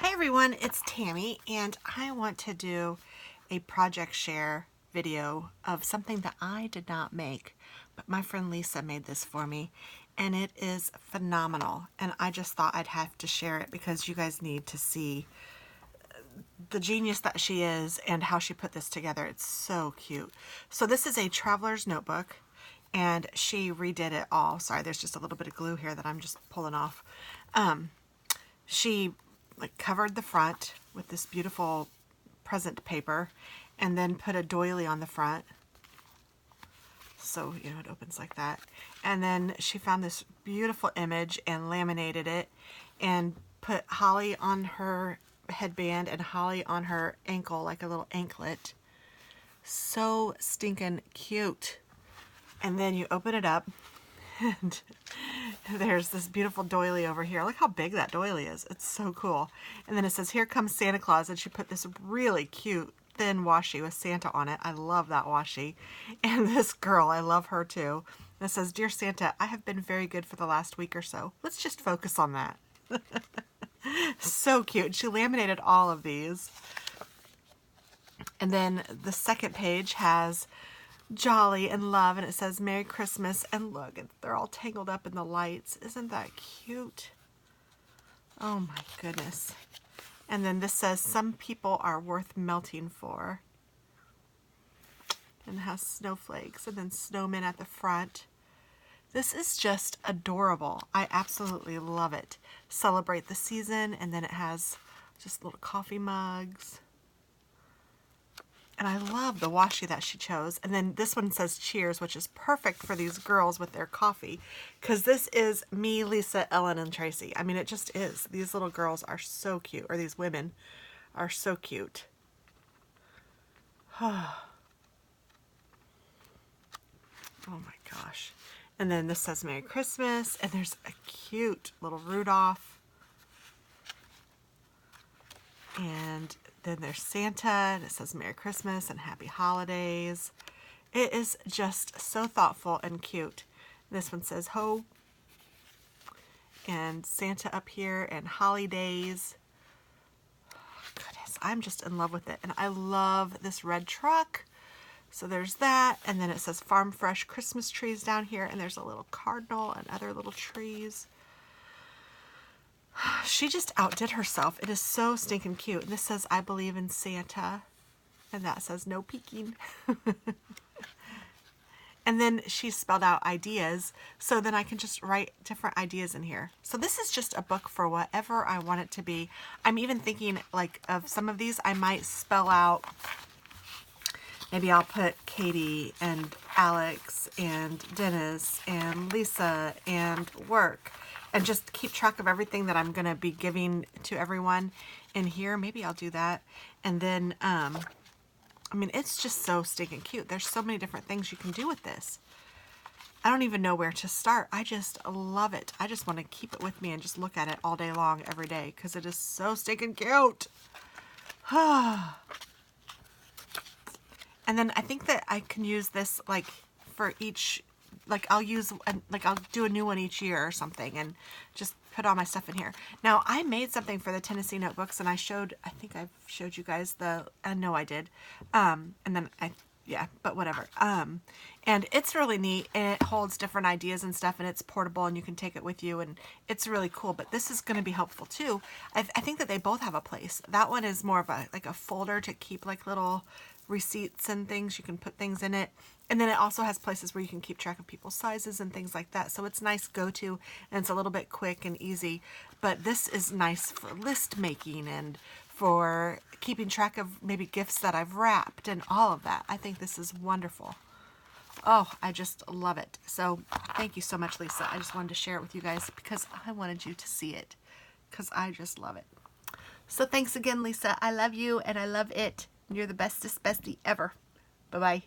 Hi everyone, it's Tammy and I want to do a project share video of something that I did not make, but my friend Lisa made this for me and it is phenomenal, and I just thought I'd have to share it because you guys need to see the genius that she is and how she put this together. It's so cute. So this is a traveler's notebook and she redid it all. Sorry, there's just a little bit of glue here that I'm just pulling off. She covered the front with this beautiful present paper and then put a doily on the front. So, it opens like that. And then she found this beautiful image and laminated it and put holly on her headband and holly on her ankle, like a little anklet. So stinking cute. And then you open it up and there's this beautiful doily over here. Look how big that doily is. It's so cool. And then it says, "Here comes Santa Claus." And she put this really cute thin washi with Santa on it. I love that washi. And this girl, I love her too. And it says, "Dear Santa, I have been very good for the last week or so. Let's just focus on that." So cute. She laminated all of these. And then the second page has jolly and love, and it says Merry Christmas, and look, they're all tangled up in the lights. Isn't that cute? Oh my goodness. And then this says some people are worth melting for, and it has snowflakes and then snowmen at the front. This is just adorable. I absolutely love it. Celebrate the season, and then it has just little coffee mugs. And I love the washi that she chose. And then this one says cheers, which is perfect for these girls with their coffee, because this is me, Lisa, Ellen, and Tracy. I mean, it just is. These little girls are so cute, or these women are so cute. Oh my gosh. And then this says Merry Christmas, and there's a cute little Rudolph. And then there's Santa, and it says Merry Christmas and Happy Holidays. It is just so thoughtful and cute. This one says Ho, and Santa up here, and Holidays. Oh, goodness, I'm just in love with it. And I love this red truck. So there's that, and then it says Farm Fresh Christmas trees down here, and there's a little cardinal and other little trees. She just outdid herself. It is so stinking cute. This says, "I believe in Santa." And that says, "No peeking." And then she spelled out ideas, so then I can just write different ideas in here. So this is just a book for whatever I want it to be. I'm even thinking, like, of some of these I might spell out. Maybe I'll put Katie and Alex and Dennis and Lisa and work, and just keep track of everything that I'm going to be giving to everyone in here. Maybe I'll do that. And then, I mean, it's just so stinking cute. There's so many different things you can do with this. I don't even know where to start. I just love it. I just want to keep it with me and just look at it all day long, every day, because it is so stinking cute. And then I think that I can use this like for each, like I'll do a new one each year or something, and just put all my stuff in here. Now I made something for the Tennessee notebooks, and I think I've showed you guys I know I did. And then yeah, but whatever. And it's really neat, and it holds different ideas and stuff, and it's portable, and you can take it with you, and it's really cool. But this is going to be helpful too. I think that they both have a place. That one is more of a folder to keep like little receipts and things. You can put things in it, and then it also has places where you can keep track of people's sizes and things like that. So it's nice go-to, and it's a little bit quick and easy. But this is nice for list making and for keeping track of maybe gifts that I've wrapped and all of that. I think this is wonderful. Oh, I just love it. So thank you so much, Lisa. I just wanted to share it with you guys because I wanted you to see it, because I just love it. So thanks again, Lisa. I love you and I love it. You're the bestest bestie ever. Bye-bye.